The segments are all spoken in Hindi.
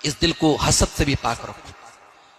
इस दिल को हसद से भी पाक रखो।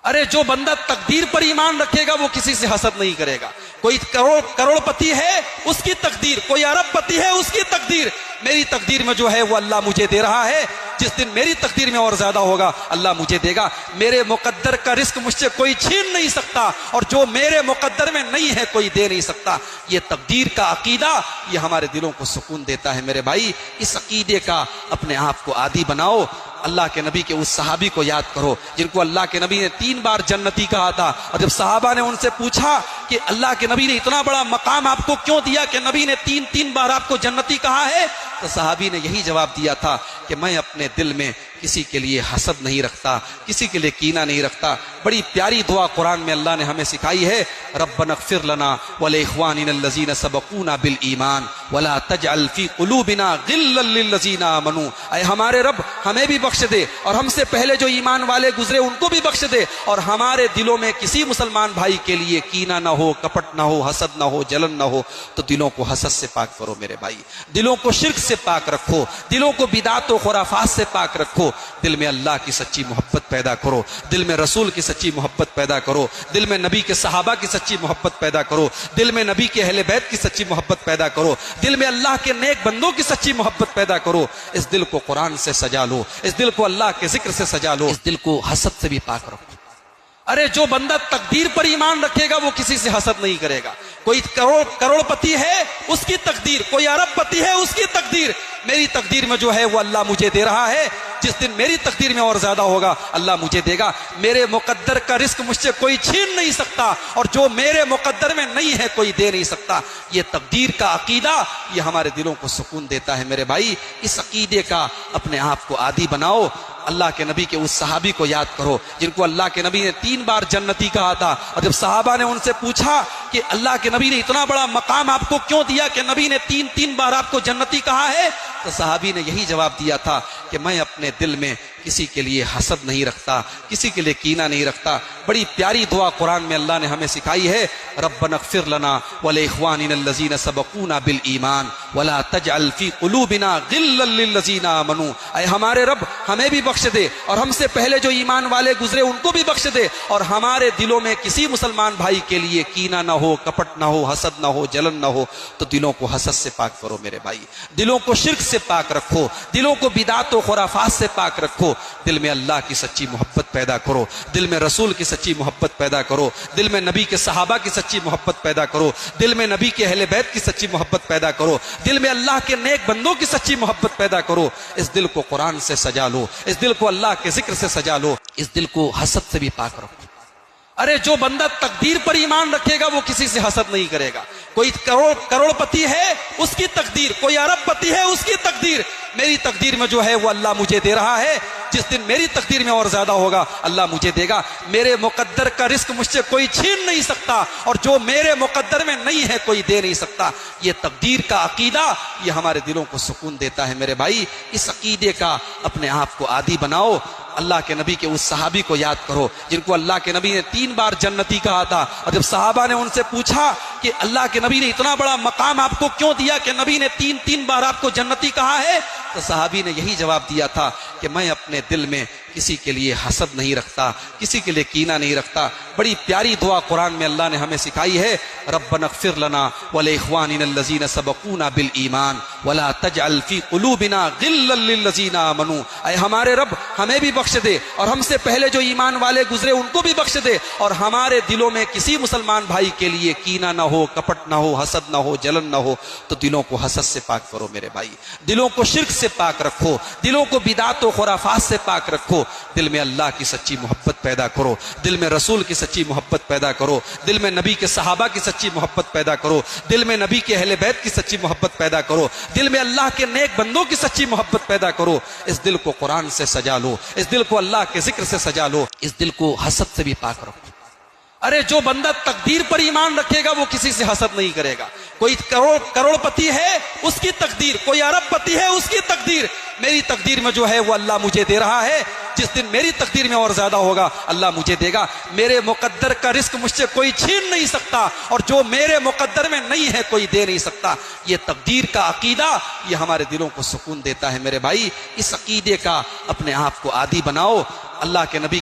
अरे जो बंदा तकदीर पर ईमान रखेगा वो किसी से हसद नहीं करेगा। कोई करोड़पति है उसकी तकदीर, कोई अरबपति है उसकी तकदीर, मेरी तकदीर में जो है वो अल्लाह मुझे दे रहा है। जिस दिन मेरी तकदीर में और ज्यादा होगा अल्लाह मुझे देगा। मेरे मुकद्दर का रिस्क मुझसे कोई छीन नहीं सकता और जो मेरे मुकद्दर में नहीं है कोई दे नहीं सकता। ये तकदीर का अकीदा ये हमारे दिलों को सुकून देता है। मेरे भाई, इस अकीदे का अपने आप को आदी बनाओ। अल्लाह के नबी के उस सहाबी को याद करो जिनको अल्लाह के नबी ने 3 बार जन्नती कहा था। और जब सहाबा ने उनसे पूछा कि अल्लाह के नबी ने इतना बड़ा मकाम आपको क्यों दिया कि नबी ने 3 बार आपको जन्नती कहा है, तो सहाबी ने यही जवाब दिया था कि मैं अपने दिल में किसी के लिए हसद नहीं रखता, किसी के लिए कीना नहीं रखता। बड़ी प्यारी दुआ कुरान में अल्लाह ने हमें सिखाई है, रब्बनग़फ़िर लना व लिइख़वानिनल्लज़ीना सबक़ूना बिल ईमान वला तजअल फ़ी क़ुलूबिना ग़िल्लन लिल्लज़ीना आमनू। ऐ हमारे रब हमें भी बख्श दे और हमसे पहले जो ईमान वाले गुजरे उनको भी बख्श दे, और हमारे दिलों में किसी मुसलमान भाई के लिए कीना ना हो, कपट ना हो, हसद ना हो, जलन ना हो। तो दिलों को हसद से पाक करो मेरे भाई, दिलों को शिर्क से पाक रखो, दिलों को बिदात व खुराफात से पाक रखो। दिल में अल्लाह की सच्ची मोहब्बत पैदा करो, दिल में रसूल की सच्ची मोहब्बत पैदा करो, दिल में नबी के सहाबा की सच्ची मोहब्बत पैदा करो, दिल में नबी के अहले बैत की सच्ची मोहब्बत पैदा करो, दिल में अल्लाह के नेक बंदों की सच्ची मोहब्बत पैदा करो। इस दिल को कुरान से सजा लो, इस दिल को अल्लाह के जिक्र से सजा लो, इस दिल को हसद से भी पाक रखो। अरे जो बंदा तकदीर पर ईमान रखेगा वो किसी से हसद नहीं करेगा। कोई करोड़पति है उसकी तकदीर, कोई अरबपति है उसकी तकदीर, मेरी तकदीर में जो है वो अल्लाह मुझे दे रहा है। जिस दिन मेरी तकदीर में और ज्यादा होगा अल्लाह मुझे देगा। मेरे मुकद्दर का रिस्क मुझसे कोई छीन नहीं सकता और जो मेरे मुकद्दर में नहीं है कोई दे नहीं सकता। ये तकदीर का अकीदा ये हमारे दिलों को सुकून देता है। मेरे भाई, इस अकीदे का अपने आप को आदी बनाओ। अल्लाह के नबी के उस सहाबी को याद करो जिनको अल्लाह के नबी ने 3 बार जन्नती कहा था। और जब सहाबा ने उनसे पूछा कि अल्लाह के नबी ने इतना बड़ा मकाम आपको क्यों दिया कि नबी ने 3 बार आपको जन्नती कहा है, तो सहाबी ने यही जवाब दिया था कि मैं अपने दिल में किसी के लिए हसद नहीं रखता, किसी के लिए कीना नहीं रखता। बड़ी प्यारी दुआ कुरान में अल्लाह ने हमें सिखाई है, रब्बनग़फ़िर लना व लिइख़वानिनल्लज़ीना सबक़ूना बिल ईमान वला तजअल फ़ी क़ुलूबिना ग़िल्लन लिल्लज़ीना आमनू। ऐ हमारे रब हमें भी बख्श दे और हमसे पहले जो ईमान वाले गुजरे उनको भी बख्श दे, और हमारे दिलों में किसी मुसलमान भाई के लिए कीना ना हो, कपट ना हो, हसद ना हो, जलन ना हो। तो दिलों को हसद से पाक करो मेरे भाई, दिलों को शिर्क से पाक रखो, दिलों को बिदात व खुराफात से पाक रखो। दिल में अल्लाह की सच्ची मोहब्बत पैदा करो, दिल में रसूल की सच्ची मोहब्बत पैदा करो, दिल में नबी के सहाबा की सच्ची मोहब्बत पैदा करो, दिल में नबी के अहले बैत की सच्ची मोहब्बत पैदा करो, दिल में अल्लाह के नेक बंदों की सच्ची मोहब्बत पैदा करो। इस दिल को कुरान से सजा लो, इस दिल को अल्लाह के जिक्र से सजा लो, इस दिल को हसद से भी पाक रखो। अरे जो बंदा तकदीर पर ईमान रखेगा वो किसी से हसद नहीं करेगा। कोई करोड़पति है उसकी तकदीर, कोई अरबपति है उसकी तकदीर, मेरी तकदीर में जो है वो अल्लाह मुझे दे रहा है। जिस दिन मेरी तकदीर में और ज्यादा होगा अल्लाह मुझे देगा। मेरे मुकद्दर का रिस्क मुझसे कोई छीन नहीं सकता और जो मेरे मुकद्दर में नहीं है कोई दे नहीं सकता। ये तकदीर का अकीदा ये हमारे दिलों को सुकून देता है। मेरे भाई, इस अकीदे का अपने आप को आदी बनाओ। अल्लाह के नबी के उस सहाबी को याद करो जिनको अल्लाह के नबी ने 3 बार जन्नती कहा था। और जब सहाबा ने उनसे पूछा कि अल्लाह के नबी ने इतना बड़ा मकाम आपको क्यों दिया कि नबी ने 3 बार आपको जन्नती कहा है, तो सहाबी ने यही जवाब दिया था कि मैं अपने दिल में किसी के लिए हसद नहीं रखता, किसी के लिए कीना नहीं रखता। बड़ी प्यारी दुआ कुरान में अल्लाह ने हमें सिखाई है, रब्बनग़फ़िर लना व लिइख़वानिनल्लज़ीना सबक़ूना बिल ईमान वला तजअल फ़ी क़ुलूबिना ग़िल्लन लिल्लज़ीना आमनू। ऐ हमारे रब हमें भी बख्श दे और हमसे पहले जो ईमान वाले गुजरे उनको भी बख्श दे, और हमारे दिलों में किसी मुसलमान भाई के लिए कीना ना हो, कपट ना हो, हसद ना हो, जलन ना हो। तो दिलों को हसद से पाक करो मेरे भाई, दिलों को शिर्क से पाक रखो, दिलों को बिदात व खुराफात से पाक रखो। दिल में अल्लाह की सच्ची मोहब्बत पैदा करो, दिल में रसूल की सच्ची मोहब्बत पैदा करो, दिल में नबी के सहाबा की सच्ची मोहब्बत पैदा करो, दिल में नबी के अहले बैत की सच्ची मोहब्बत पैदा करो, दिल में अल्लाह के नेक बंदों की सच्ची मोहब्बत पैदा करो। इस दिल को कुरान से सजा लो, इस दिल को अल्लाह के जिक्र से सजा लो, इस दिल को हसद से भी पाक रखो। अरे जो बंदा तकदीर पर ईमान रखेगा वो किसी से हसद नहीं करेगा। कोई करोड़पति है उसकी तकदीर, कोई अरबपति है उसकी तकदीर, मेरी तकदीर में जो है वो अल्लाह मुझे दे रहा है। जिस दिन मेरी तकदीर में और ज्यादा होगा अल्लाह मुझे देगा। मेरे मुकद्दर का रिस्क मुझसे कोई छीन नहीं सकता, और जो मेरे मुकद्दर में नहीं है कोई दे नहीं सकता। ये तकदीर का अकीदा ये हमारे दिलों को सुकून देता है। मेरे भाई, इस अकीदे का अपने आप को आदी बनाओ। अल्लाह के नबी